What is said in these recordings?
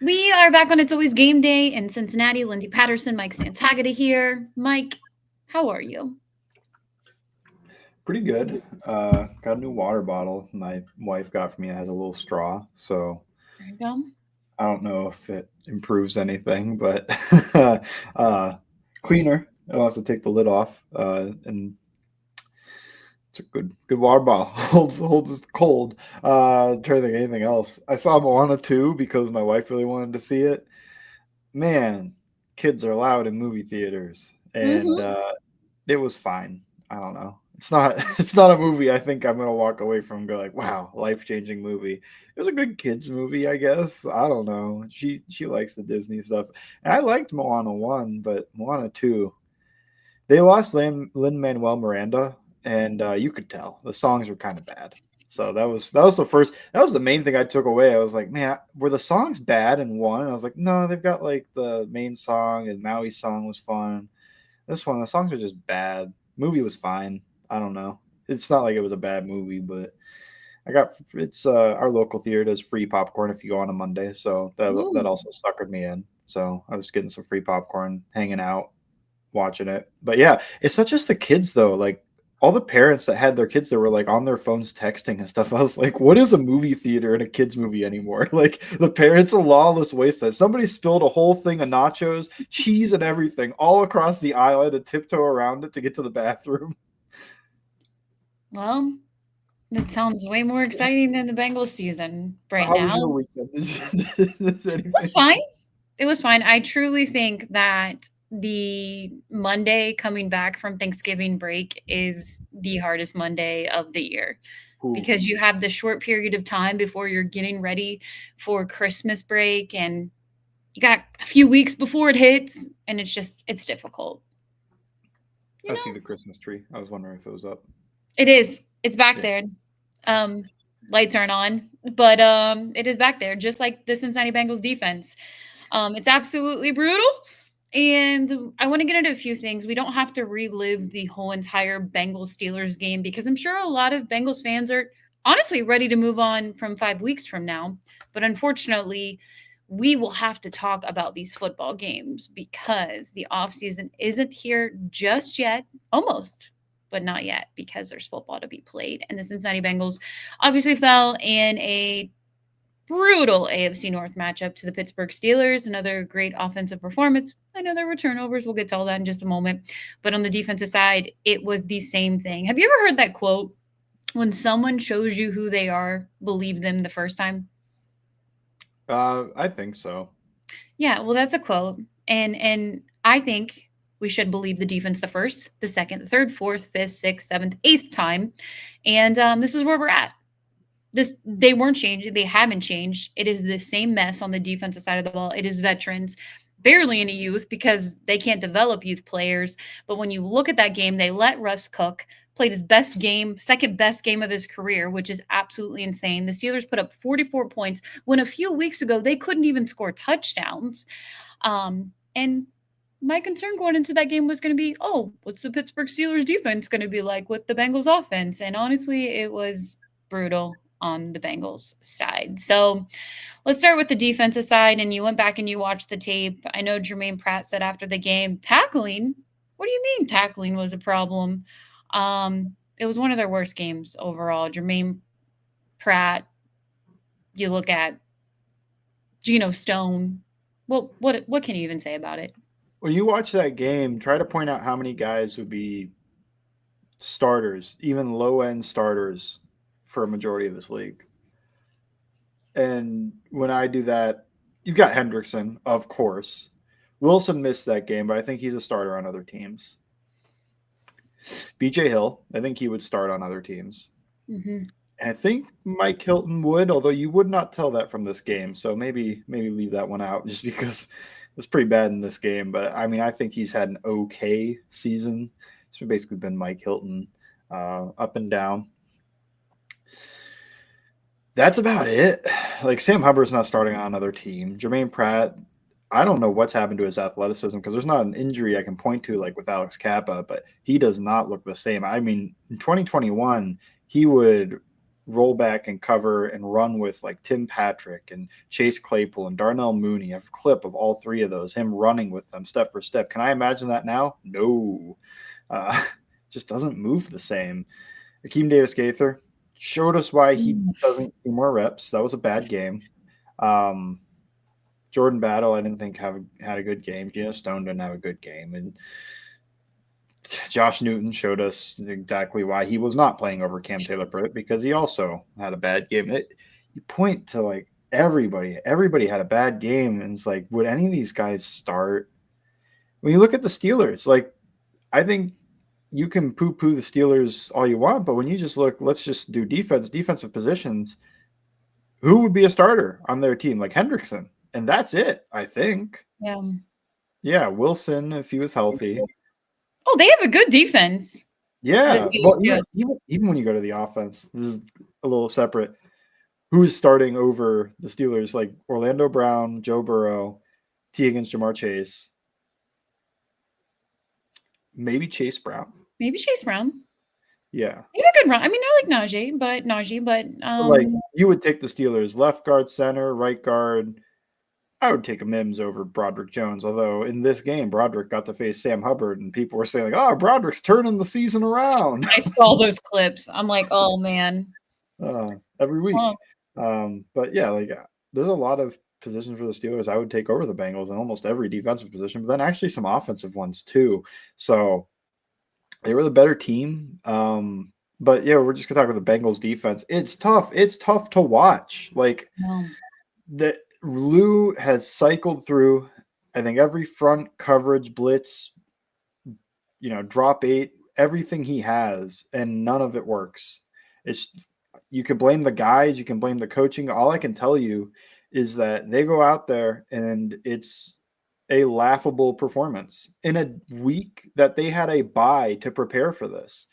We are back on It's Always Game Day in Cincinnati. Lindsay Patterson, Mike Santagata here. Mike, how are you? Pretty good. Got a new water bottle my wife got for me. It has a little straw, so There you go. I don't know if it improves anything, but uh, cleaner. I don't have to take the lid off, and it's a good water bottle. holds it cold. Trying to think of anything else. I saw Moana 2 because my wife really wanted to see it. Man, kids are loud in movie theaters, and Mm-hmm. it was fine. I don't know. It's not it's not a movie I think I'm gonna walk away from and go like, wow, life changing movie. It was a good kids movie, I guess. I don't know. She likes the Disney stuff. And I liked Moana 1, but Moana 2, they lost Lin Manuel Miranda, and you could tell the songs were kind of bad. So that was the first that was the main thing I took away. I was like, man, were the songs bad in one? And I was like, no, they've got like the main song and Maui's song was fun. This one, the songs are just bad. Movie was fine. I don't know. It's not like it was a bad movie, but it's our local theater does free popcorn if you go on a Monday, so that Ooh. also suckered me in. So I was getting some free popcorn, hanging out, watching it. But yeah, it's not just the kids though. Like all the parents that had their kids that were like on their phones texting and stuff. I was like, what is a movie theater and a kids movie anymore? Like the parents of lawless wasteland. Somebody spilled a whole thing of nachos, cheese, and everything all across the aisle. I had to tiptoe around it to get to the bathroom. Well, that sounds way more exciting than the Bengals season right How was now. your It weekend? Is was anything? fine. It was fine. I truly think that the Monday coming back from Thanksgiving break is the hardest Monday of the year Ooh, because you have the short period of time before you're getting ready for Christmas break and you got a few weeks before it hits and it's difficult. You I see know, the Christmas tree. I was wondering if it was up. it is. It's back Yeah. there. Um, Lights aren't on, but it is back there, just like the Cincinnati Bengals defense. It's absolutely brutal. And I want to get into a few things. We don't have to relive the whole entire Bengals Steelers game because I'm sure a lot of Bengals fans are honestly ready to move on from 5 weeks from now. But unfortunately, we will have to talk about these football games because the offseason isn't here just yet, almost, but not yet because there's football to be played. And the Cincinnati Bengals obviously fell in a brutal AFC North matchup to the Pittsburgh Steelers. Another great offensive performance. I know there were turnovers. We'll get to all that in just a moment. But on the defensive side, it was the same thing. Have you ever heard that quote? When someone shows you who they are, believe them the first time. I think so. Yeah, well, that's a quote, and I think we should believe the defense the first, the second, the third, fourth, fifth, sixth, seventh, eighth time, and this is where we're at. This they weren't changing, they haven't changed. It is the same mess on the defensive side of the ball. It is veterans, barely any youth because they can't develop youth players. But when you look at that game, they let Russ cook. Played his best game, second best game of his career, which is absolutely insane. The Steelers put up 44 points when a few weeks ago they couldn't even score touchdowns. And my concern going into that game was going to be, oh, what's the Pittsburgh Steelers defense going to be like with the Bengals offense? And honestly, it was brutal on the Bengals side. So let's start with the defensive side. And you went back and you watched the tape. I know Jermaine Pratt said after the game, tackling. What do you mean tackling was a problem? It was one of their worst games overall. Jermaine Pratt. You look at Geno Stone. Well, what can you even say about it? When you watch that game, try to point out how many guys would be starters, even low end starters for a majority of this league. And when I do that, you've got Hendrickson, of course. Wilson missed that game, but I think he's a starter on other teams. BJ Hill, I think he would start on other teams. Hmm. And I think Mike Hilton would, although you would not tell that from this game. So maybe leave that one out just because it's pretty bad in this game. But I mean, I think he's had an okay season. It's basically been Mike Hilton up and down. That's about it. Like Sam Hubbard's not starting on another team. Jermaine Pratt, I don't know what's happened to his athleticism because there's not an injury I can point to like with Alex Kappa, but he does not look the same. I mean, in 2021, he would roll back and cover and run with like Tim Patrick and Chase Claypool and Darnell Mooney. I have a clip of all three of those, him running with them step for step. Can I imagine that now? No. Just doesn't move the same. Akeem Davis-Gaither showed us why he doesn't see more reps. That was a bad game. Jordan Battle, I didn't think had a good game. Geno Stone didn't have a good game. And Josh Newton showed us exactly why he was not playing over Cam Taylor-Britt, because he also had a bad game. You point to like everybody had a bad game, and it's like, would any of these guys start? When you look at the Steelers, like, I think you can poo-poo the Steelers all you want, but when you just look, let's just do defensive positions, who would be a starter on their team? Like Hendrickson, and that's it, I think. Yeah, Wilson, if he was healthy. Oh, they have a good defense. Yeah, well, even when you go to the offense, this is a little separate. Who's starting over the Steelers? Like Orlando Brown, Joe Burrow, T. Higgins, Jamar Chase. Maybe Chase Brown. Yeah. He had a good run. I mean, I like Najee, but like you would take the Steelers left guard, center, right guard. I would take a Mims over Broderick Jones, although in this game, Broderick got to face Sam Hubbard, and people were saying, like, oh, Broderick's turning the season around. I saw those clips. I'm like, oh, man. Every week. But, yeah, like there's a lot of positions for the Steelers I would take over the Bengals in almost every defensive position, but then actually some offensive ones too. So they were the better team. But, yeah, we're just going to talk about the Bengals defense. It's tough. It's tough to watch. Like, Lou has cycled through, I think, every front coverage, blitz, drop 8, everything he has, and none of it works. You can blame the guys, you can blame the coaching. All I can tell you is that they go out there and it's a laughable performance in a week that they had a bye to prepare for this.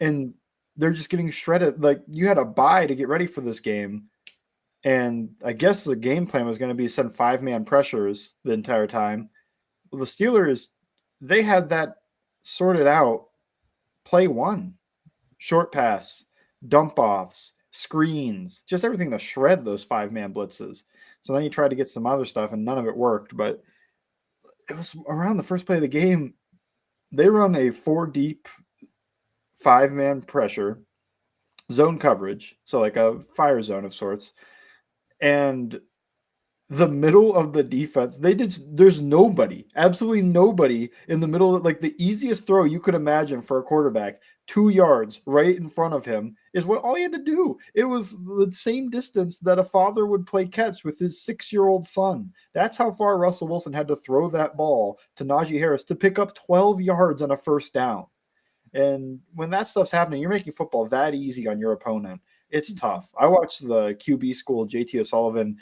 And they're just getting shredded. Like, you had a bye to get ready for this game. And I guess the game plan was going to be send 5-man pressures the entire time. Well, the Steelers, they had that sorted out. Play one, short pass, dump offs, screens, just everything to shred those 5-man blitzes. So then you tried to get some other stuff, and none of it worked. But it was around the first play of the game. They run a 4-deep 5-man pressure, zone coverage, so like a fire zone of sorts. And the middle of the defense, there's nobody, absolutely nobody in the middle. Like, the easiest throw you could imagine for a quarterback, 2 yards right in front of him, is what all he had to do. It was the same distance that a father would play catch with his 6-year-old son. That's how far Russell Wilson had to throw that ball to Najee Harris to pick up 12 yards on a first down. And when that stuff's happening, you're making football that easy on your opponent. It's tough. I watched the QB School JT O'Sullivan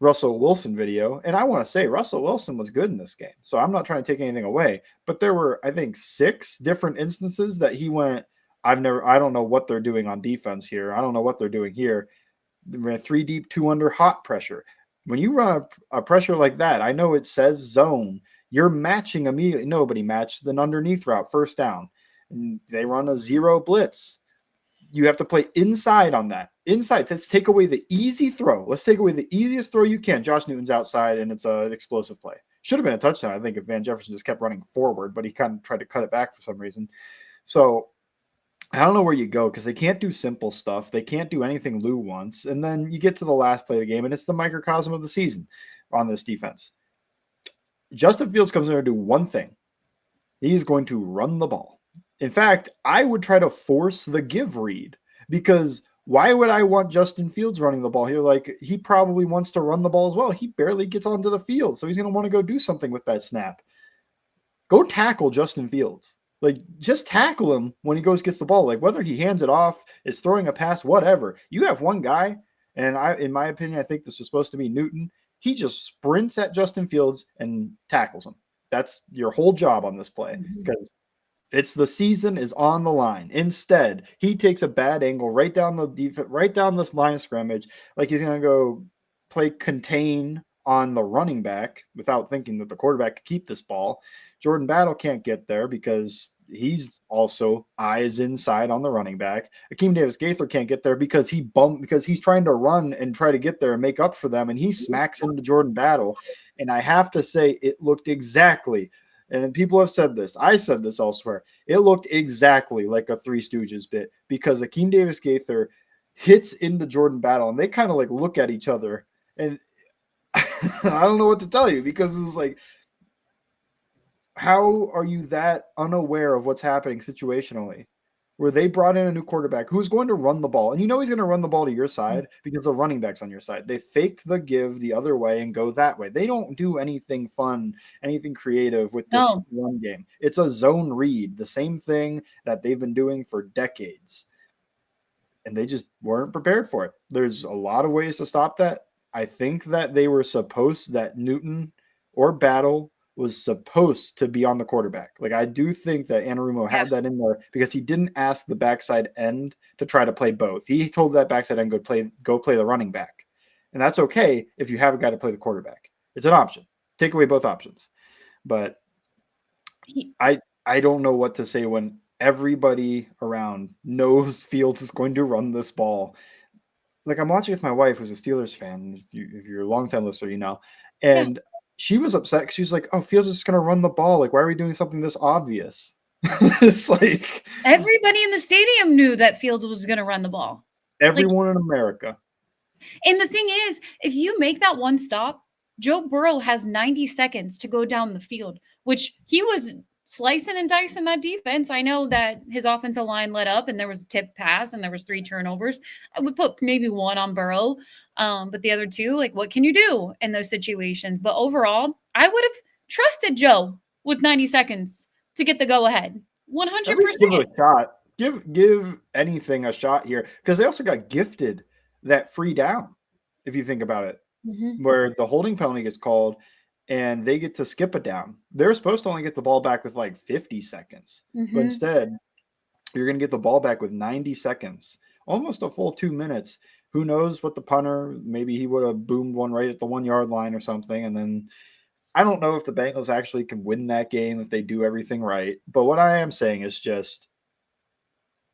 Russell Wilson video, and I want to say Russell Wilson was good in this game. So I'm not trying to take anything away, but there were, I think, 6 different instances that he went, I don't know what they're doing on defense here. I don't know what they're doing here. They ran 3 deep, 2 under hot pressure. When you run a pressure like that, I know it says zone. You're matching immediately. Nobody matched an underneath route, first down. And they run a 0 blitz. You have to play inside on that. Inside. Let's take away the easy throw. Let's take away the easiest throw you can. Josh Newton's outside, and it's an explosive play. Should have been a touchdown, I think, if Van Jefferson just kept running forward, but he kind of tried to cut it back for some reason. So I don't know where you go, because they can't do simple stuff. They can't do anything Lou wants. And then you get to the last play of the game, and it's the microcosm of the season on this defense. Justin Fields comes in there to do one thing. He's going to run the ball. In fact, I would try to force the give read, because why would I want Justin Fields running the ball here? Like, he probably wants to run the ball as well. He barely gets onto the field, so he's going to want to go do something with that snap. Go tackle Justin Fields. Like, just tackle him when he gets the ball. Like, whether he hands it off, is throwing a pass, whatever. You have one guy, and in my opinion, I think this was supposed to be Newton. He just sprints at Justin Fields and tackles him. That's your whole job on this play, because it's the season is on the line. Instead, he takes a bad angle right down the defense, right down this line of scrimmage, like he's going to go play contain on the running back without thinking that the quarterback could keep this ball. Jordan Battle can't get there because he's also eyes inside on the running back. Akeem Davis-Gaither can't get there because he's trying to run and try to get there and make up for them, and he smacks into Jordan Battle. And I have to say, it looked exactly, and people have said this, I said this elsewhere, it looked exactly like a Three Stooges bit, because Akeem Davis-Gaither hits into Jordan Battle, and they kind of like look at each other, and I don't know what to tell you, because it was like, how are you that unaware of what's happening situationally? Where they brought in a new quarterback who's going to run the ball, and you know he's going to run the ball to your side because the running back's on your side. They fake the give the other way and go that way. They don't do anything fun, anything creative with this run game. It's a zone read, the same thing that they've been doing for decades. And they just weren't prepared for it. There's a lot of ways to stop that. I think that they were supposed, that Newton or Battle was supposed to be on the quarterback. Like, I do think that Anarumo had that in there because he didn't ask the backside end to try to play both. He told that backside end, go play the running back. And that's okay if you have a guy to play the quarterback. It's an option. Take away both options. But I don't know what to say when everybody around knows Fields is going to run this ball. Like, I'm watching with my wife, who's a Steelers fan. If you're a longtime listener, you know. And she was upset because she was like, "Oh, Fields is just going to run the ball. Like, why are we doing something this obvious?" It's like everybody in the stadium knew that Fields was going to run the ball. Everyone in America. And the thing is, if you make that one stop, Joe Burrow has 90 seconds to go down the field, which he was slicing and dicing that defense. I know that his offensive line let up and there was a tip pass and there was 3 turnovers. I would put maybe 1 on Burrow, but the other 2, like, what can you do in those situations? But overall, I would have trusted Joe with 90 seconds to get the go ahead. 100%. At least give it a shot. Give anything a shot here, because they also got gifted that free down, if you think about it, where the holding penalty gets called and they get to skip it down. They're supposed to only get the ball back with like 50 seconds. But instead, you're going to get the ball back with 90 seconds, almost a full 2 minutes. Who knows what the punter, maybe he would have boomed one right at the 1 yard line or something. And then I don't know if the Bengals actually can win that game if they do everything right. But what I am saying is just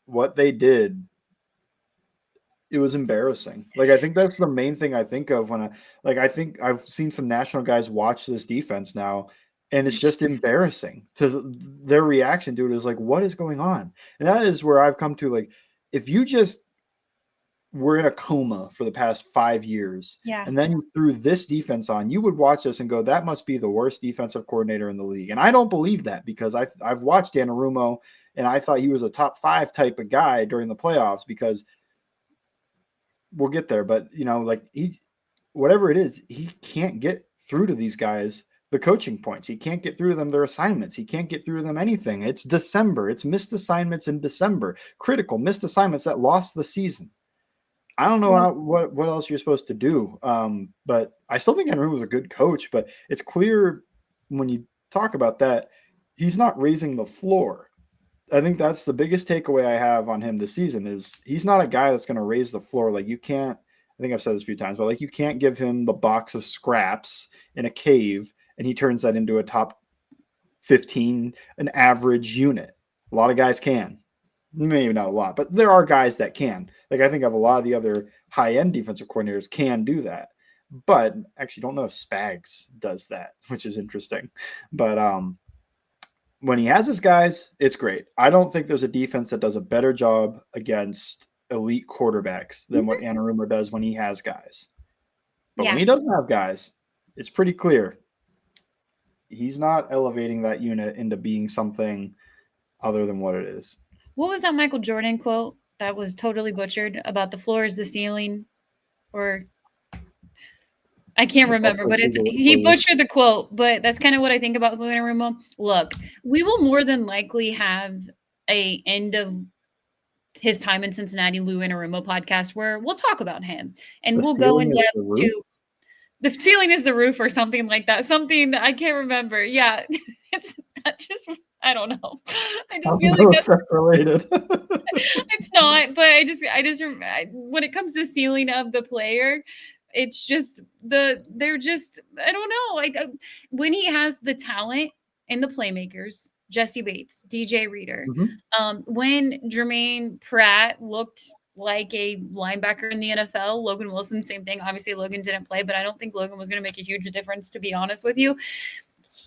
what they did, it was embarrassing. Like, I think that's the main thing I think of when I think I've seen some national guys watch this defense now, and it's just embarrassing to their reaction to it is like, what is going on? And that is where I've come to, like, if you just were in a coma for the past 5 years, and then you threw this defense on, you would watch this and go, that must be the worst defensive coordinator in the league. And I don't believe that, because I've watched Anarumo, and I thought he was a top 5 type of guy during the playoffs, because we'll get there, but like, he's whatever it is, he can't get through to these guys the coaching points. He can't get through to them their assignments. He can't get through to them anything. It's December. It's missed assignments in December. Critical missed assignments that lost the season. I don't know what else you're supposed to do. But I still think Henry was a good coach, but it's clear when you talk about that, he's not raising the floor. I think that's the biggest takeaway I have on him this season is he's not a guy that's going to raise the floor. Like, you can't, I think I've said this a few times, but like, you can't give him the box of scraps in a cave and he turns that into a top 15, an average unit. A lot of guys can. Maybe not a lot, but there are guys that can. Like, I think of a lot of the other high-end defensive coordinators can do that. But actually don't know if Spags does that, which is interesting. But when he has his guys, it's great. I don't think there's a defense that does a better job against elite quarterbacks than what Anarumo does when he has guys. But when he doesn't have guys, it's pretty clear he's not elevating that unit into being something other than what it is. What was that Michael Jordan quote that was totally butchered about the floor is the ceiling? Or I can't remember, but he butchered the quote, but that's kind of what I think about Lou Anarumo. Look, we will more than likely have a end of his time in Cincinnati Lou Anarumo podcast where we'll talk about him and we'll go in depth to the ceiling is the roof or something like that. Something I can't remember. Yeah. It's that just, I don't know. I just feel like that's related. It's not, but I just when it comes to ceiling of the player, it's just they're just, I don't know. Like, when he has the talent and the playmakers Jesse Bates, DJ Reader. Mhm. When Jermaine Pratt looked like a linebacker in the NFL, Logan Wilson, same thing. Obviously, Logan didn't play, but I don't think Logan was going to make a huge difference, to be honest with you.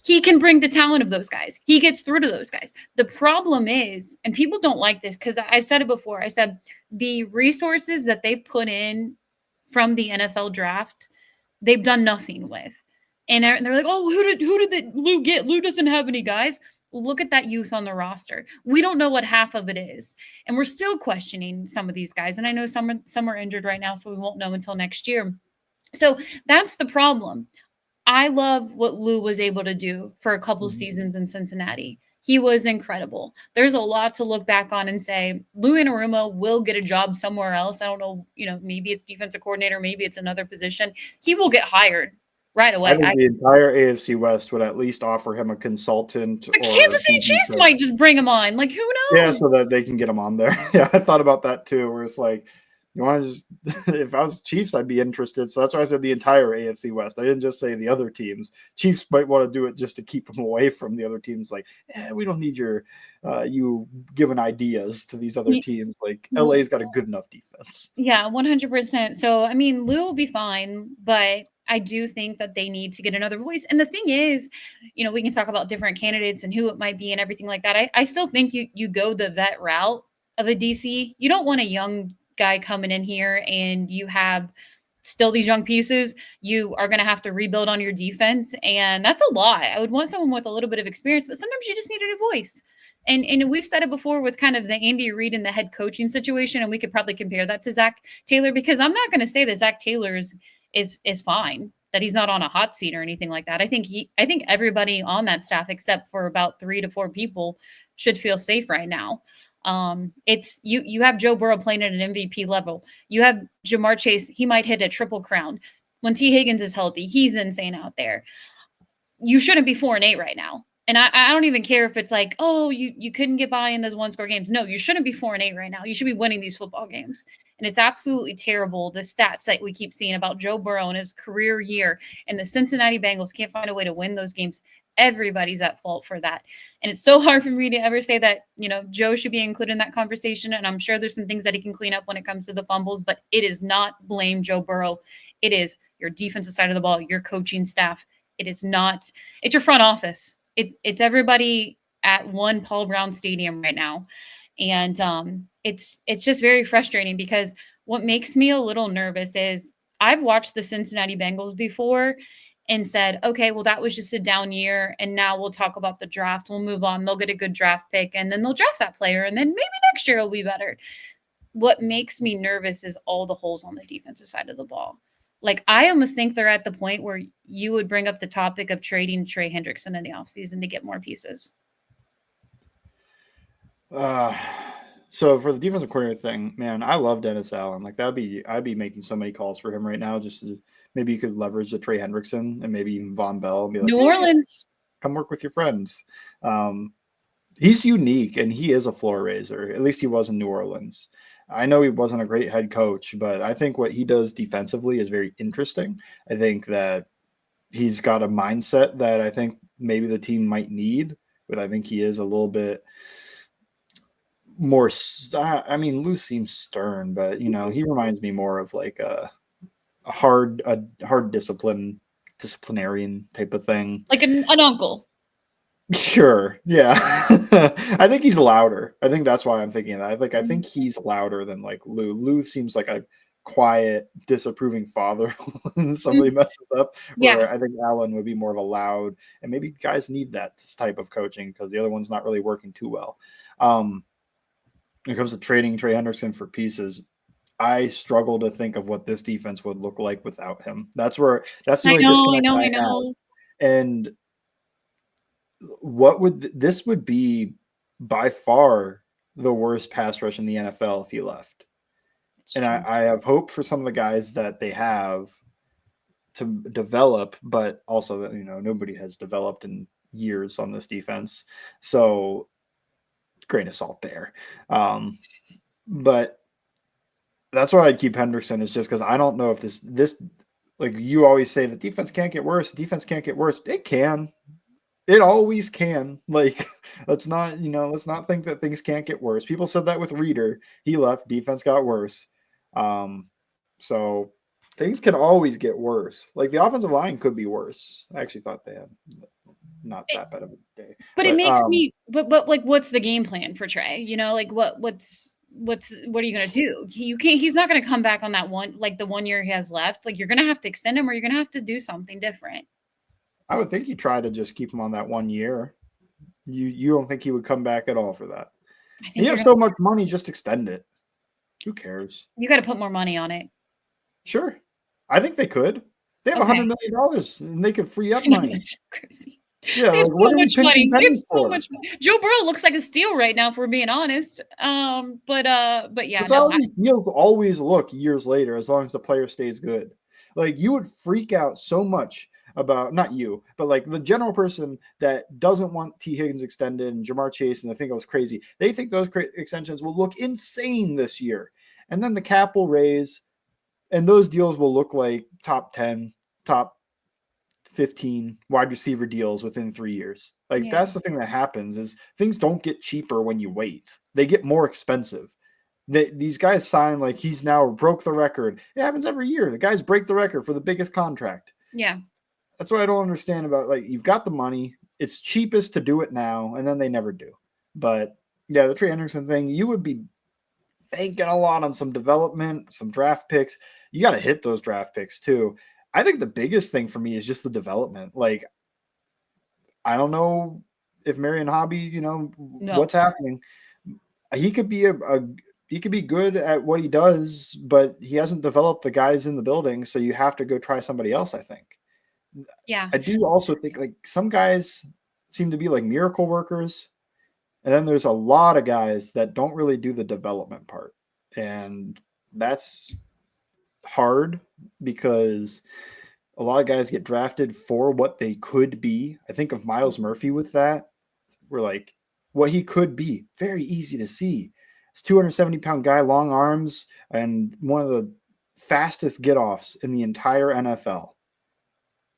He can bring the talent of those guys. He gets through to those guys. The problem is, and people don't like this because I've said it before, I said the resources that they've put in from the NFL draft, they've done nothing with. And they're like, oh, who did Lou get? Lou doesn't have any guys. Look at that youth on the roster. We don't know what half of it is. And we're still questioning some of these guys. And I know some are injured right now, so we won't know until next year. So that's the problem. I love what Lou was able to do for a couple seasons in Cincinnati. He was incredible. There's a lot to look back on and say Lou Anarumo will get a job somewhere else. I don't know, maybe it's defensive coordinator, maybe it's another position. He will get hired right away. I think the entire AFC West would at least offer him a consultant. The Kansas City Chiefs might just bring him on. Like, who knows? Yeah, so that they can get him on there. Yeah, I thought about that too, where it's like, you want to just, if I was Chiefs, I'd be interested. So that's why I said the entire AFC West. I didn't just say the other teams. Chiefs might want to do it just to keep them away from the other teams. Like, we don't need you giving ideas to these other teams. Like, LA's got a good enough defense. Yeah, 100%. So, I mean, Lou will be fine, but I do think that they need to get another voice. And the thing is, we can talk about different candidates and who it might be and everything like that. I still think you go the vet route of a DC. You don't want a young guy coming in here and you have still these young pieces. You are going to have to rebuild on your defense, and that's a lot. I would want someone with a little bit of experience, but sometimes you just need a new voice. And we've said it before with kind of the Andy Reid and the head coaching situation, and we could probably compare that to Zach Taylor, because I'm not going to say that Zach Taylor is fine, that he's not on a hot seat or anything like that. I think everybody on that staff, except for about 3 to 4 people, should feel safe right now. It's you have Joe Burrow playing at an MVP level. You have Jamar Chase. He might hit a triple crown. When T. Higgins is healthy, he's insane out there. You shouldn't be 4-8 right now. And I don't even care if it's like, oh, you couldn't get by in those 1-score games. No, you shouldn't be 4-8 right now. You should be winning these football games. And it's absolutely terrible, the stats that we keep seeing about Joe Burrow in his career year, and the Cincinnati Bengals can't find a way to win those games. Everybody's at fault for that. And it's so hard for me to ever say that, Joe should be included in that conversation. And I'm sure there's some things that he can clean up when it comes to the fumbles, but it is not blame Joe Burrow. It is your defensive side of the ball, your coaching staff. It is not, it's your front office. It's everybody at one Paul Brown Stadium right now. And it's just very frustrating, because what makes me a little nervous is I've watched the Cincinnati Bengals before and said, okay, well, that was just a down year, and now we'll talk about the draft. We'll move on. They'll get a good draft pick, and then they'll draft that player, and then maybe next year it'll be better. What makes me nervous is all the holes on the defensive side of the ball. Like, I almost think they're at the point where you would bring up the topic of trading Trey Hendrickson in the offseason to get more pieces. So for the defensive coordinator thing, man, I love Dennis Allen. Like, I'd be making so many calls for him right now. Just to, maybe you could leverage the Trey Hendrickson and maybe even Von Bell and be like, New Orleans, come work with your friends. He's unique, and he is a floor raiser. At least he was in New Orleans. I know he wasn't a great head coach, but I think what he does defensively is very interesting. I think that he's got a mindset that I think maybe the team might need, but I think he is a little bit more. I mean, Lou seems stern, but he reminds me more of like a hard disciplinarian type of thing, like an uncle. Sure. Yeah. I think he's louder. I think that's why I'm thinking of that. I think he's louder than like Lou. Lou seems like a quiet, disapproving father when somebody messes up. Where Yeah. I think Allen would be more of a loud, and maybe guys need that type of coaching because the other one's not really working too well. When it comes to trading Trey Hendrickson for pieces, I struggle to think of what this defense would look like without him. That's the only disconnect I have. And this would be by far the worst pass rush in the NFL if he left. And I have hope for some of the guys that they have to develop, but also that nobody has developed in years on this defense. So grain of salt there. But that's why I'd keep Hendrickson, is just because I don't know if this like you always say, the defense can't get worse. The defense can't get worse. It can. It always can. Like, let's not think that things can't get worse. People said that with Reader. He left, defense got worse. So things can always get worse. Like the offensive line could be worse. I actually thought they had not that bad of a day. But it makes me but like what's the game plan for Trey? Like what are you gonna do? He's not gonna come back on that one, like the 1 year he has left. Like you're gonna have to extend him or you're gonna have to do something different. I would think you try to just keep him on that 1 year. You don't think he would come back at all for that? I think you have so much money, just extend it. Who cares? You got to put more money on it. Sure. I think they could. They have $100 million and they could free up money. That's crazy. Yeah, they have so much money. They have so much money. Joe Burrow looks like a steal right now, if we're being honest. But yeah, that's how these deals always look years later, as long as the player stays good. Like you would freak out so much about, not you, but like the general person that doesn't want T. Higgins extended and Jamar Chase, and they think it was crazy. They think those extensions will look insane this year, and then the cap will raise, and those deals will look like top 10, top 15 wide receiver deals within 3 years. Like that's the thing that happens is things don't get cheaper when you wait. They get more expensive. These guys sign like he's now broke the record. It happens every year. The guys break the record for the biggest contract. Yeah. That's what I don't understand about, like, you've got the money. It's cheapest to do it now, and then they never do. But yeah, the Trey Hendrickson thing, you would be banking a lot on some development, some draft picks. You got to hit those draft picks too. I think the biggest thing for me is just the development. Like, I don't know if Marion Hobby, what's happening. He could be he could be good at what he does, but he hasn't developed the guys in the building. So you have to go try somebody else, I think. Yeah. I do also think like some guys seem to be like miracle workers. And then there's a lot of guys that don't really do the development part. And that's hard because a lot of guys get drafted for what they could be. I think of Miles Murphy with that. We're like, what he could be. Very easy to see. It's 270-pound guy, long arms, and one of the fastest get-offs in the entire NFL.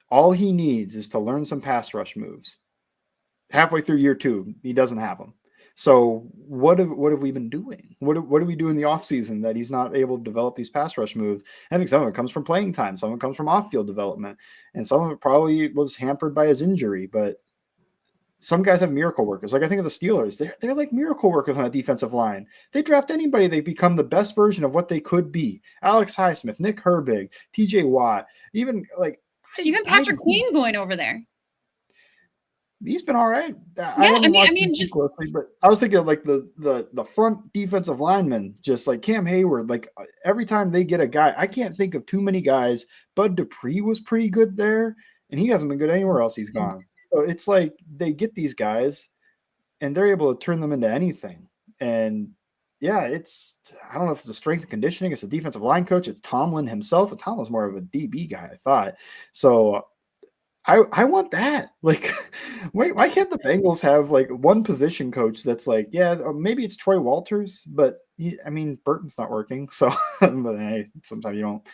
All he needs is to learn some pass rush moves. Halfway through year 2, he doesn't have them. So what have we been doing? What do we do in the offseason that he's not able to develop these pass rush moves? I think some of it comes from playing time. Some of it comes from off-field development. And some of it probably was hampered by his injury. But some guys have miracle workers. Like I think of the Steelers. They're like miracle workers on a defensive line. They draft anybody, they become the best version of what they could be. Alex Highsmith, Nick Herbig, TJ Watt, even Patrick Queen going over there. He's been all right. I mean, just closely, but I was thinking of like the front defensive linemen, just like Cam Hayward. Like every time they get a guy, I can't think of too many guys. Bud Dupree was pretty good there, and he hasn't been good anywhere else he's gone. So it's like they get these guys, and they're able to turn them into anything. And yeah, I don't know if it's a strength and conditioning. It's a defensive line coach. It's Tomlin himself. And Tomlin's more of a DB guy, I thought. So I want that. Like, why can't the Bengals have like one position coach that's like, yeah, maybe it's Troy Walters, but Burton's not working. So, but hey, sometimes you don't.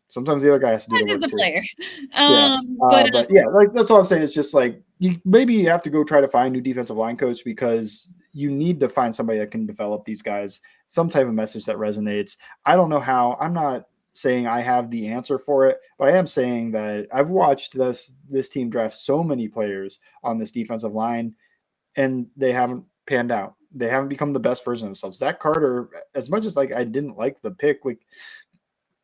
Sometimes the other guy has to do the work. As a player. But yeah, like that's all I'm saying. It's just like you have to go try to find a new defensive line coach because you need to find somebody that can develop these guys, some type of message that resonates. I don't know how. I'm not saying I have the answer for it, but I am saying that I've watched this team draft so many players on this defensive line, and they haven't panned out. They haven't become the best version of themselves. Zach Carter, as much as like I didn't like the pick, like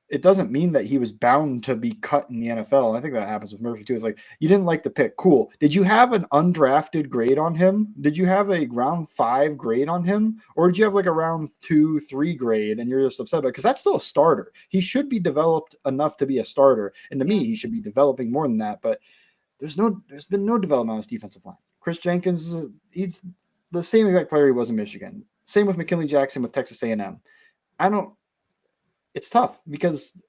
it doesn't mean that he was bound to be cut in the NFL. And I think that happens with Murphy too. It's like, you didn't like the pick. Cool. Did you have an undrafted grade on him? Did you have a round 5 grade on him? Or did you have like a round 2, 3 grade and you're just upset about it? Because that's still a starter. He should be developed enough to be a starter. And to me, he should be developing more than that. But there's been no development on his defensive line. Chris Jenkins, he's the same exact player he was in Michigan. Same with McKinley Jackson with Texas A&M. It's tough because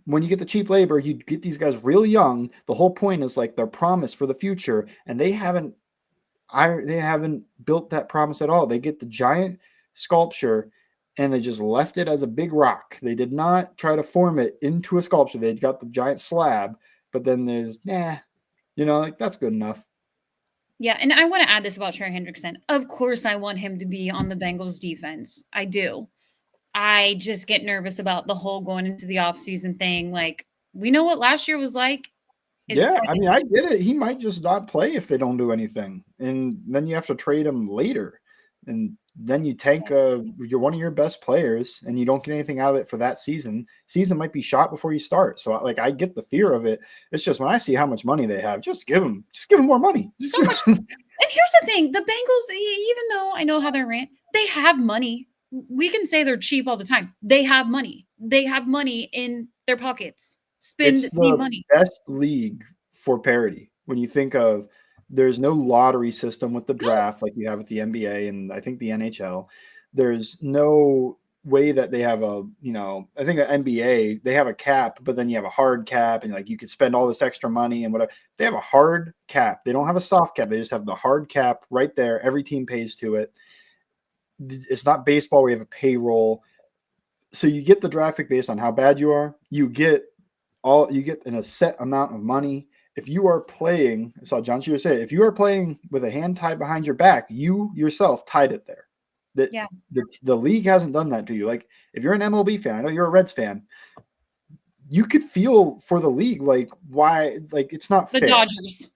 when you get the cheap labor, you get these guys real young. The whole point is like their promise for the future, and they haven't built that promise at all. They get the giant sculpture, and they just left it as a big rock. They did not try to form it into a sculpture. They got the giant slab, but then there's like that's good enough. Yeah, and I want to add this about Trey Hendrickson. Of course, I want him to be on the Bengals defense. I do. I just get nervous about the whole going into the offseason thing. Like, we know what last year was like. Is Yeah, are I mean, I get it. He might just not play if they don't do anything, and then you have to trade him later, and then you tank you're one of your best players, and you don't get anything out of it for that season. Season might be shot before you start. So, like, I get the fear of it. It's just when I see how much money they have, just give them more money. Just so give much. them. And here's the thing: the Bengals, even though I know how they're ran, they have money. We can say they're cheap all the time. They have money. They have money in their pockets. Spend It's the the money. best league for parity. When you think of there's no lottery system with the No, draft like you have with the NBA and I think the NHL. There's no way that they have a, I think the NBA, they have a cap, but then you have a hard cap and like you could spend all this extra money and whatever. They have a hard cap. They don't have a soft cap. They just have the hard cap right there. Every team pays to it. It's not baseball where you have a payroll. So you get the draft pick based on how bad you are. You get in a set amount of money. If you are playing, I saw John Cheer say, if you are playing with a hand tied behind your back, you yourself tied it there. That yeah, the league hasn't done that to you. Like if you're an MLB fan, I know you're a Reds fan, you could feel for the league like why like it's not the fair. Dodgers.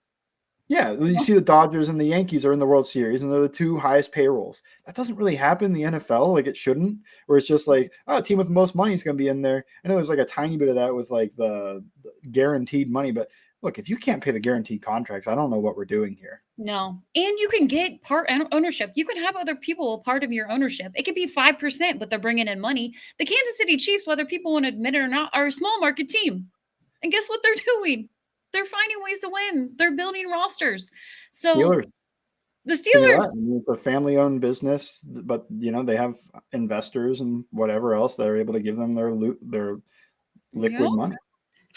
Yeah, you see the Dodgers and the Yankees are in the World Series, and they're the two highest payrolls. That doesn't really happen in the NFL, like it shouldn't. Where it's just like, oh, a team with the most money is going to be in there. I know there's like a tiny bit of that with like the guaranteed money, but look, if you can't pay the guaranteed contracts, I don't know what we're doing here. No. And you can get part ownership. You can have other people a part of your ownership. It could be 5%, but they're bringing in money. The Kansas City Chiefs, whether people want to admit it or not, are a small market team. And guess what they're doing? They're finding ways to win. They're building rosters. So Steelers, the think of that. Steelers, I mean, it's a family-owned business, but they have investors and whatever else that are able to give them their you know, liquid money.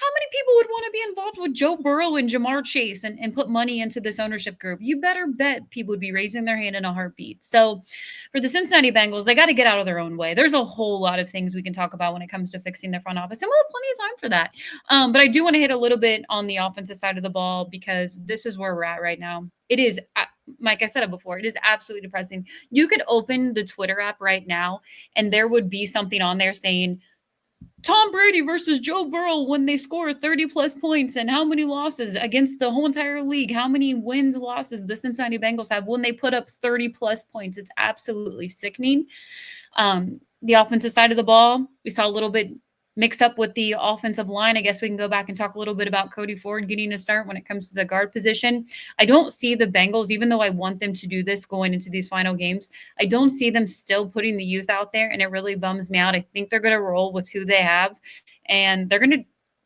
how many people would want to be involved with Joe Burrow and Jamar Chase and put money into this ownership group? You better bet people would be raising their hand in a heartbeat. So for the Cincinnati Bengals, they got to get out of their own way. There's a whole lot of things we can talk about when it comes to fixing their front office, and we'll have plenty of time for that. But I do want to hit a little bit on the offensive side of the ball because this is where we're at right now. It is, like I said it before, it is absolutely depressing. You could open the Twitter app right now, and there would be something on there saying, Tom Brady versus Joe Burrow when they score 30 plus points and how many losses against the whole entire league, how many wins, losses the Cincinnati Bengals have when they put up 30 plus points. It's absolutely sickening. The offensive side of the ball, we saw a little bit mixed up with the offensive line. I guess we can go back and talk a little bit about Cody Ford getting a start when it comes to the guard position. I don't see the Bengals, even though I want them to do this going into these final games, I don't see them still putting the youth out there, and it really bums me out. I think they're going to roll with who they have, and they're going to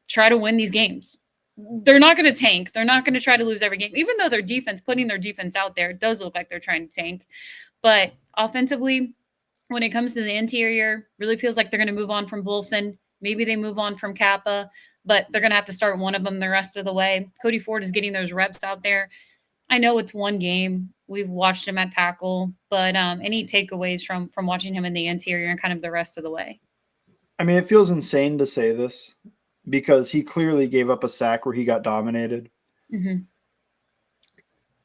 try to win these games. They're not going to tank. They're not going to try to lose every game, even though their defense, putting their defense out there, it does look like they're trying to tank. But offensively, when it comes to the interior, really feels like they're going to move on from Volson. Maybe they move on from Kappa, but they're going to have to start one of them the rest of the way. Cody Ford is getting those reps out there. I know it's one game. We've watched him at tackle, but any takeaways from watching him in the interior and kind of the rest of the way? I mean, it feels insane to say this because he clearly gave up a sack where he got dominated. Mm-hmm.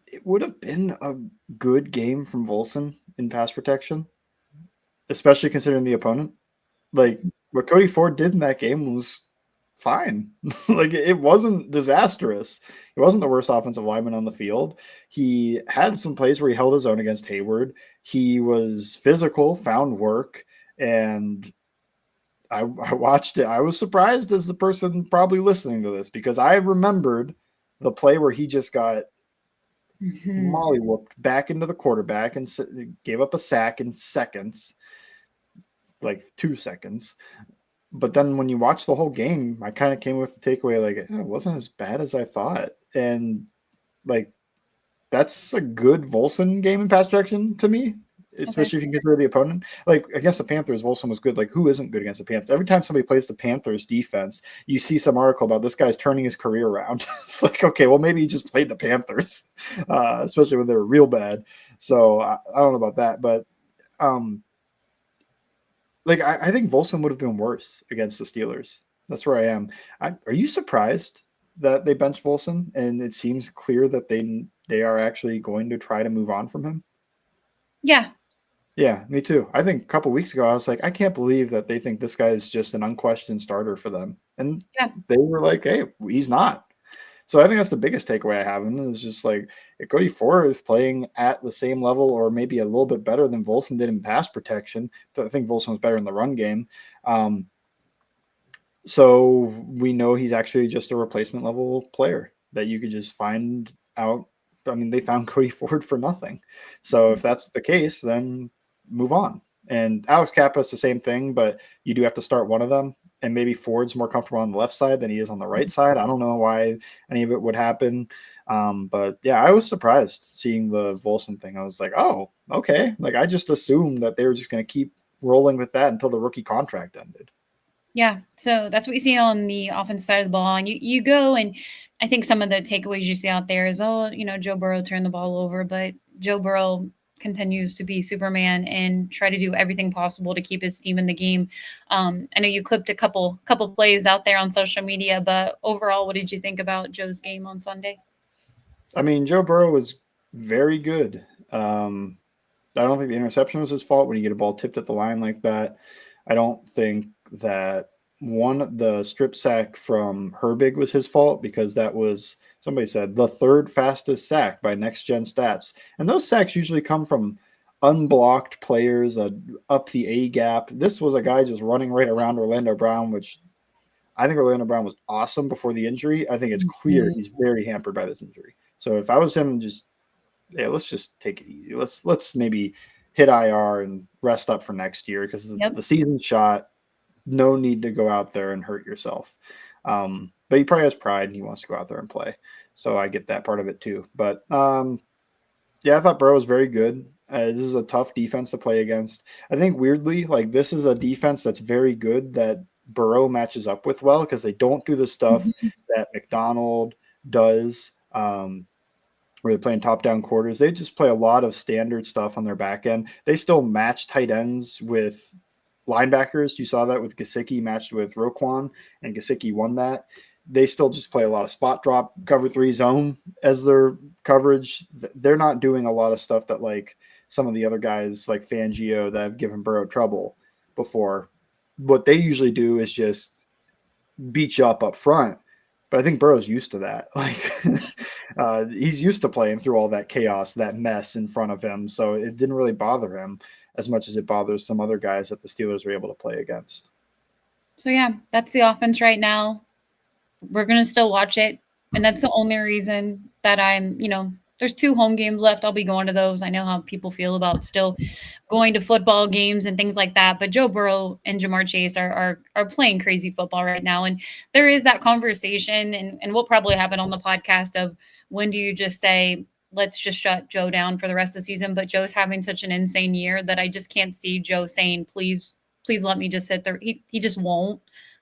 It would have been a good game from Volson in pass protection, especially considering the opponent. Like what Cody Ford did in that game was fine. Like it wasn't disastrous. He wasn't the worst offensive lineman on the field. He had some plays where he held his own against Hayward. He was physical, found work, and I watched it. I was surprised as the person probably listening to this because I remembered the play where he just got molly whooped back into the quarterback and gave up a sack in seconds, like 2 seconds. But then when you watch the whole game, I kind of came with the takeaway like it wasn't as bad as I thought, and like that's a good Volson game in pass protection to me. Especially if you consider the opponent. Like against the Panthers, Volson was good. Like who isn't good against the Panthers? Every time somebody plays the Panthers defense, you see some article about this guy's turning his career around. It's like, okay, well maybe he just played the Panthers, especially when they were real bad. So I don't know about that, but like I think Volson would have been worse against the Steelers. That's where I am. Are you surprised that they benched Volson and it seems clear that they are actually going to try to move on from him? Yeah. Yeah, me too. I think a couple weeks ago, I was like, I can't believe that they think this guy is just an unquestioned starter for them. And Yeah. they were like, hey, he's not. So I think that's the biggest takeaway I have. And it's just like if Cody Ford is playing at the same level or maybe a little bit better than Volson did in pass protection. I think Volson was better in the run game. So we know he's actually just a replacement level player that you could just find out. I mean, they found Cody Ford for nothing. So if that's the case, then move on. And Alex Kappa is the same thing, but you do have to start one of them. And maybe Ford's more comfortable on the left side than he is on the right side. I don't know why any of it would happen. But yeah, I was surprised seeing the Volson thing. I was like, oh, okay. Like I just assumed that they were just going to keep rolling with that until the rookie contract ended. Yeah, so that's what you see on the offense side of the ball. And you go, and I think some of the takeaways you see out there is, Joe Burrow turned the ball over, but Joe Burrow continues to be Superman and try to do everything possible to keep his team in the game. I know you clipped a couple plays out there on social media, but overall, what did you think about Joe's game on Sunday? I mean, Joe Burrow was very good. I don't think the interception was his fault when you get a ball tipped at the line like that. I don't think that the strip sack from Herbig was his fault because that was, somebody said, the third fastest sack by next gen stats. And those sacks usually come from unblocked players up the A gap. This was a guy just running right around Orlando Brown, which I think Orlando Brown was awesome before the injury. I think it's clear he's very hampered by this injury. So if I was him, let's just take it easy. Let's maybe hit IR and rest up for next year because the season's shot. No need to go out there and hurt yourself. But he probably has pride and he wants to go out there and play. So I get that part of it too. But yeah, I thought Burrow was very good. This is a tough defense to play against. I think weirdly, like this is a defense that's very good that Burrow matches up with well because they don't do the stuff that McDonald does. Where they're playing top-down quarters. They just play a lot of standard stuff on their back end. They still match tight ends with linebackers. You saw that with Gesicki matched with Roquan, and Gesicki won that. They still just play a lot of spot drop, cover 3 zone as their coverage. They're not doing a lot of stuff that like some of the other guys like Fangio that have given Burrow trouble before. What they usually do is just beat you up front. But I think Burrow's used to that. Like he's used to playing through all that chaos, that mess in front of him. So it didn't really bother him as much as it bothers some other guys that the Steelers were able to play against. So yeah, that's the offense right now. We're going to still watch it. And that's the only reason that there's 2 home games left. I'll be going to those. I know how people feel about still going to football games and things like that. But Joe Burrow and Jamar Chase are playing crazy football right now. And there is that conversation, and we'll probably have it on the podcast of when do you just say, let's just shut Joe down for the rest of the season. But Joe's having such an insane year that I just can't see Joe saying, please let me just sit there. He just won't.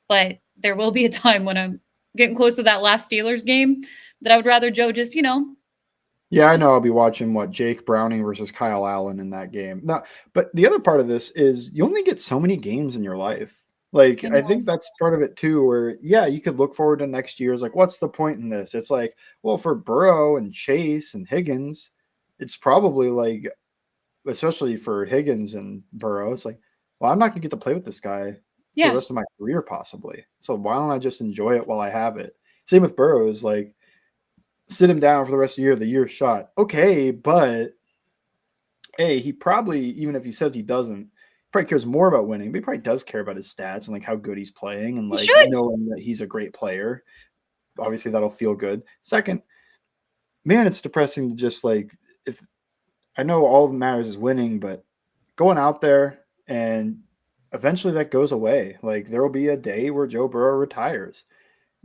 But there will be a time when I'm getting close to that last Steelers game that I would rather Joe just, Yeah, I know I'll be watching Jake Browning versus Kyle Allen in that game. No, but the other part of this is you only get so many games in your life. Like, I think that's part of it too, where, yeah, you could look forward to next year's like, what's the point in this? It's like, well, for Burrow and Chase and Higgins, it's probably like, especially for Higgins and Burrow, it's like, well, I'm not going to get to play with this guy for the rest of my career, possibly. So why don't I just enjoy it while I have it? Same with Burrow is like, sit him down for the rest of the year's shot. Okay, but he probably, even if he says he doesn't, probably cares more about winning, but he probably does care about his stats and like how good he's playing and like knowing that he's a great player. Obviously, that'll feel good. Second, man, it's depressing to just like, if I know all that matters is winning, but going out there and eventually that goes away. Like there will be a day where Joe Burrow retires.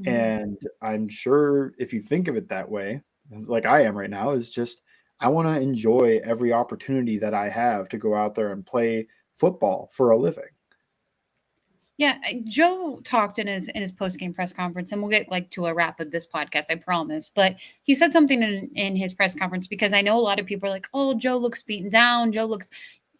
And I'm sure if you think of it that way, like I am right now, is just I want to enjoy every opportunity that I have to go out there and play football for a living. Yeah, Joe talked in his post game press conference, and we'll get like to a wrap of this podcast, I promise. But he said something in his press conference because I know a lot of people are like, "Oh, Joe looks beaten down. Joe looks."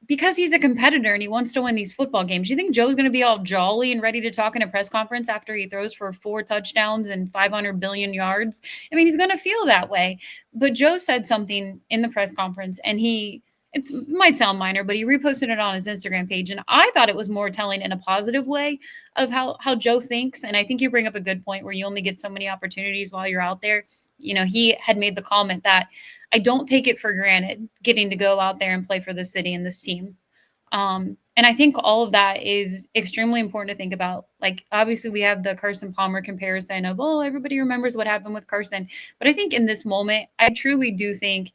because he's a competitor and he wants to win these football games. You think Joe's going to be all jolly and ready to talk in a press conference after he throws for 4 touchdowns and 500 billion yards? I mean, he's going to feel that way. But Joe said something in the press conference, and it might sound minor, but he reposted it on his Instagram page. And I thought it was more telling in a positive way of how Joe thinks. And I think you bring up a good point where you only get so many opportunities while you're out there. You know, he had made the comment that I don't take it for granted getting to go out there and play for the city and this team. And I think all of that is extremely important to think about. Like, obviously, we have the Carson Palmer comparison of, oh, everybody remembers what happened with Carson. But I think in this moment, I truly do think,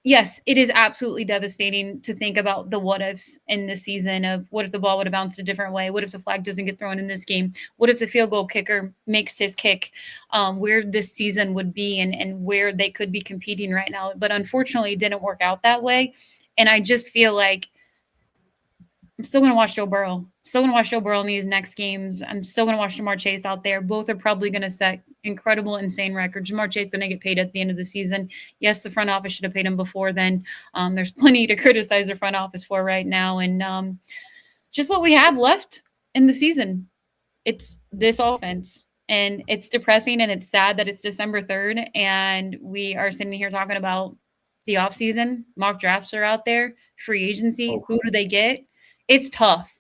yes, it is absolutely devastating to think about the what ifs in this season of what if the ball would have bounced a different way? What if the flag doesn't get thrown in this game? What if the field goal kicker makes his kick? Where this season would be and where they could be competing right now. But unfortunately, it didn't work out that way. And I just feel like I'm still going to watch Joe Burrow. Still going to watch Joe Burrow in these next games. I'm still going to watch Jamar Chase out there. Both are probably going to set incredible, insane records. Jamar Chase is going to get paid at the end of the season. Yes, the front office should have paid him before then. There's plenty to criticize the front office for right now. And just what we have left in the season, it's this offense. And it's depressing and it's sad that it's December 3rd and we are sitting here talking about the offseason. Mock drafts are out there. Free agency. Who do they get? It's tough.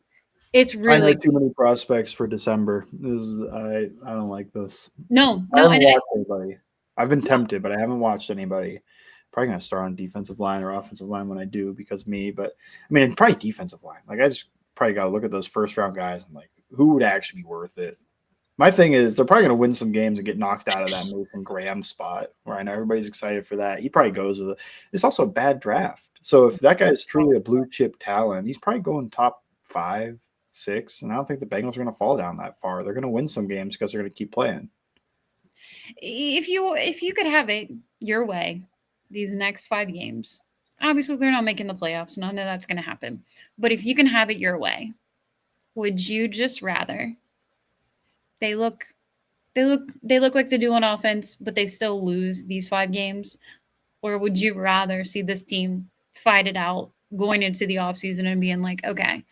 It's really too many prospects for December. I don't like this. No. I haven't watched anybody. I've been tempted, but I haven't watched anybody. Probably gonna start on defensive line or offensive line when I do because me. But I mean, probably defensive line. Like I just probably got to look at those first round guys and like who would actually be worth it. My thing is they're probably gonna win some games and get knocked out of that Mason Graham spot where I know everybody's excited for that. He probably goes with it. It's also a bad draft. So if that guy is truly a blue chip talent, he's probably going top 5, 6, and I don't think the Bengals are going to fall down that far. They're going to win some games because they're going to keep playing. If you could have it your way, these next 5 games, obviously they're not making the playoffs. None of that's going to happen. But if you can have it your way, would you just rather they look like they do on offense, but they still lose these 5 games? Or would you rather see this team fight it out going into the offseason and being like, okay,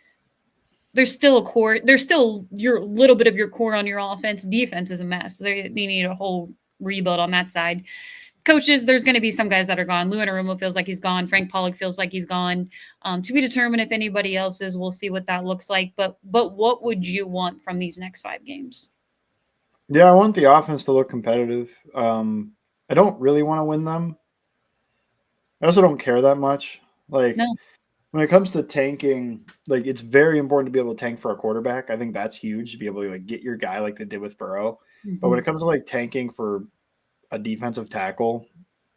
there's still a core. There's still your little bit of your core on your offense. Defense is a mess. They need a whole rebuild on that side. Coaches, there's going to be some guys that are gone. Lou Anarumo feels like he's gone. Frank Pollock feels like he's gone. To be determined if anybody else is. We'll see what that looks like. But what would you want from these next 5 games? Yeah, I want the offense to look competitive. I don't really want to win them. I also don't care that much. Like when it comes to tanking, like it's very important to be able to tank for a quarterback. I think that's huge to be able to like get your guy like they did with Burrow. Mm-hmm. But when it comes to like tanking for a defensive tackle,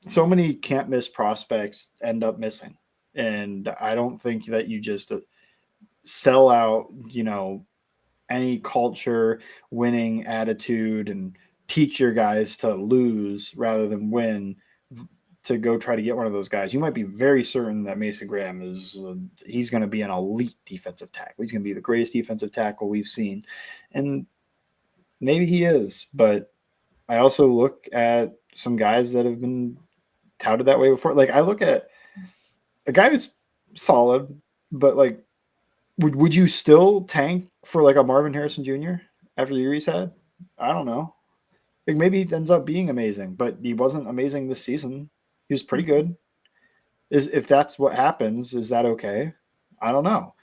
so many can't miss prospects end up missing. And I don't think that you just sell out, any culture, winning attitude and teach your guys to lose rather than win to go try to get one of those guys. You might be very certain that Mason Graham he's going to be an elite defensive tackle. He's going to be the greatest defensive tackle we've seen. And maybe he is, but I also look at some guys that have been touted that way before. Like I look at a guy who's solid, but like, would you still tank for like a Marvin Harrison Jr. after the year he's had? I don't know. Like maybe he ends up being amazing, but he wasn't amazing this season. He was pretty good. If that's what happens, is that okay? I don't know.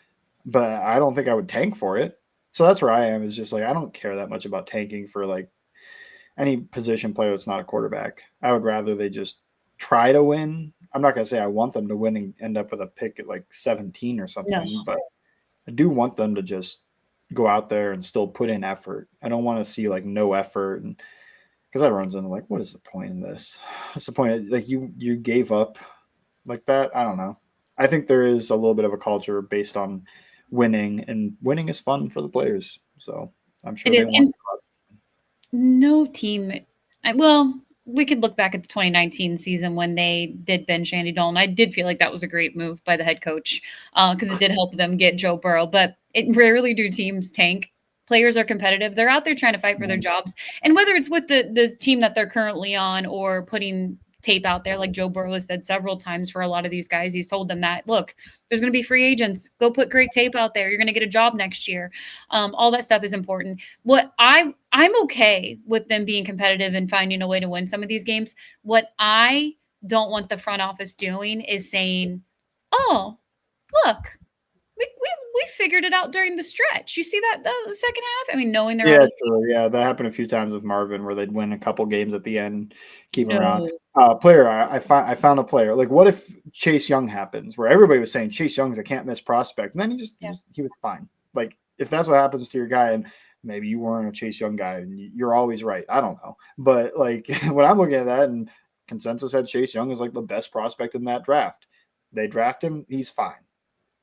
But I don't think I would tank for it. So that's where I am, is just like I don't care that much about tanking for like any position player that's not a quarterback. I would rather they just try to win. I'm not going to say I want them to win and end up with a pick at like 17 or something, but I do want them to just go out there and still put in effort. I don't want to see like no effort, and because that runs into like, what is the point in this? What's the point? Like you gave up like that. I don't know. I think there is a little bit of a culture based on winning, and winning is fun for the players. So I'm sure it is. And no team. Well, we could look back at the 2019 season when they did bench Andy Dalton. I did feel like that was a great move by the head coach because it did help them get Joe Burrow. But it rarely do teams tank. Players are competitive. They're out there trying to fight for their jobs. And whether it's with the team that they're currently on or putting tape out there, like Joe Burrow has said several times for a lot of these guys. He's told them that, look, there's going to be free agents. Go put great tape out there. You're going to get a job next year. All that stuff is important. I'm okay with them being competitive and finding a way to win some of these games. What I don't want the front office doing is saying, oh, look, we figured it out during the stretch. You see that the second half? I mean, knowing they're out Yeah, of true. Yeah, that happened a few times with Marvin where they'd win a couple games at the end, keep him around. Player, I found a player. Like, what if Chase Young happens, where everybody was saying Chase Young's a can't miss prospect, and then he was fine. Like, if that's what happens to your guy, and maybe you weren't a Chase Young guy, and you're always right. I don't know, but like when I'm looking at that, and consensus had Chase Young is like the best prospect in that draft. They draft him, he's fine.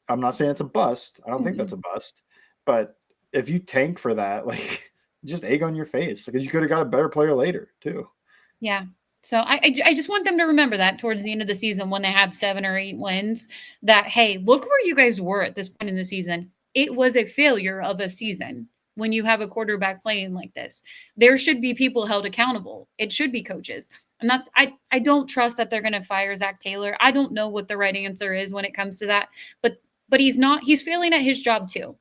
I'm not saying it's a bust. I don't think that's a bust, but if you tank for that, like just egg on your face because you could have got a better player later too. Yeah. So I just want them to remember that towards the end of the season when they have 7 or 8 wins that, hey, look where you guys were at this point in the season. It was a failure of a season when you have a quarterback playing like this. There should be people held accountable. It should be coaches. And that's I don't trust that they're going to fire Zach Taylor. I don't know what the right answer is when it comes to that. But he's failing at his job too.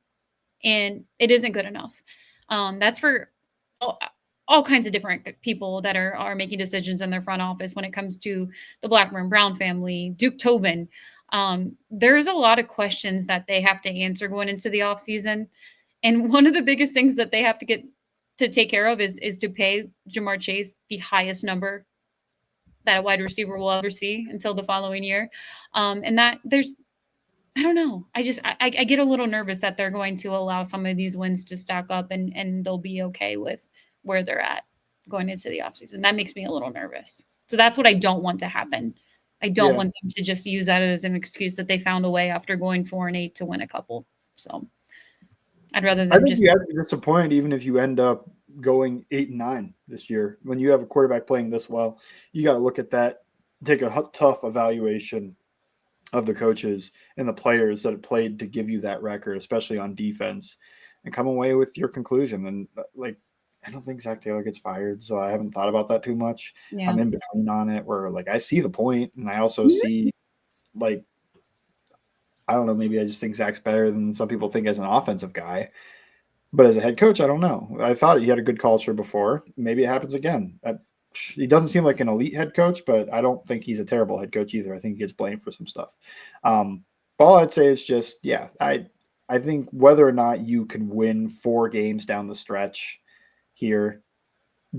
And it isn't good enough. That's for all kinds of different people that are making decisions in their front office when it comes to the Blackburn Brown family, Duke Tobin. There's a lot of questions that they have to answer going into the offseason. And one of the biggest things that they have to get to take care of is to pay Jamar Chase the highest number that a wide receiver will ever see until the following year. And that I don't know. I get a little nervous that they're going to allow some of these wins to stack up and they'll be okay with where they're at going into the offseason. That makes me a little nervous. So that's what I don't want to happen. I don't want them to just use that as an excuse that they found a way after going 4-8 to win a couple. So I'd rather than just. You have to be disappointed even if you end up going 8-9 this year. When you have a quarterback playing this well, you got to look at that, take a tough evaluation of the coaches and the players that have played to give you that record, especially on defense, and come away with your conclusion. And like, I don't think Zach Taylor gets fired, so I haven't thought about that too much. Yeah. I'm in between on it where like I see the point and I also see like, I don't know, maybe I just think Zach's better than some people think as an offensive guy. But as a head coach, I don't know. I thought he had a good culture before. Maybe it happens again. He doesn't seem like an elite head coach, but I don't think he's a terrible head coach either. I think he gets blamed for some stuff. All I'd say is just, I think whether or not you can win 4 games down the stretch here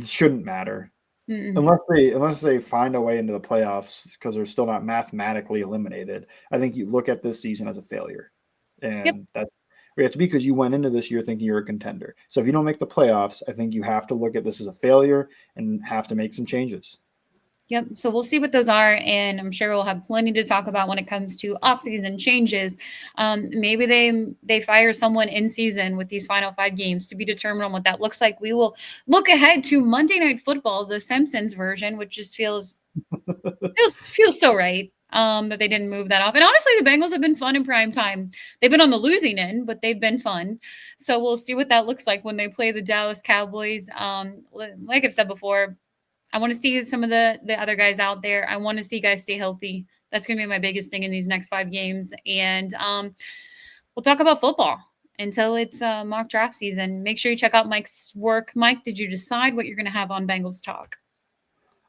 shouldn't matter. Unless they find a way into the playoffs because they're still not mathematically eliminated. I think you look at this season as a failure. And that's we have to be because you went into this year thinking you're a contender. So if you don't make the playoffs, I think you have to look at this as a failure and have to make some changes. Yep. So we'll see what those are. And I'm sure we'll have plenty to talk about when it comes to offseason changes. Maybe they fire someone in season with these final 5 games to be determined on what that looks like. We will look ahead to Monday Night Football, the Simpsons version, which just feels so right. That they didn't move that off. And honestly, the Bengals have been fun in prime time. They've been on the losing end, but they've been fun. So we'll see what that looks like when they play the Dallas Cowboys. Like I've said before, I want to see some of the other guys out there. I want to see guys stay healthy. That's going to be my biggest thing in these next 5 games. And we'll talk about football until it's mock draft season. Make sure you check out Mike's work. Mike, did you decide what you're going to have on Bengals Talk?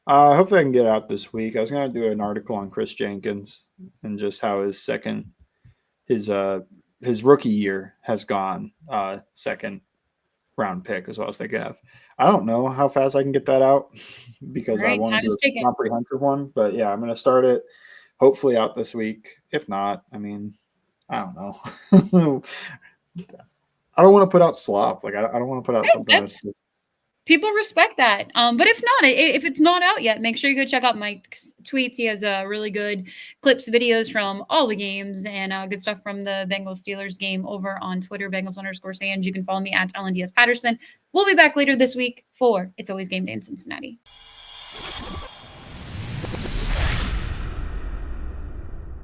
Hopefully I can get out this week. I was going to do an article on Chris Jenkins and just how his rookie year has gone. Second round pick is what I was thinking of. I don't know how fast I can get that out because I want to do a comprehensive one. But yeah, I'm going to start it hopefully out this week. If not, I mean, I don't know. I don't want to put out slop. Like I don't want to put out something that's people respect that. But if not, if it's not out yet, make sure you go check out Mike's tweets. He has really good clips, videos from all the games and good stuff from the Bengals Steelers game over on Twitter, Bengals_Sands. You can follow me at LNDS Patterson. We'll be back later this week for It's Always Game Day in Cincinnati.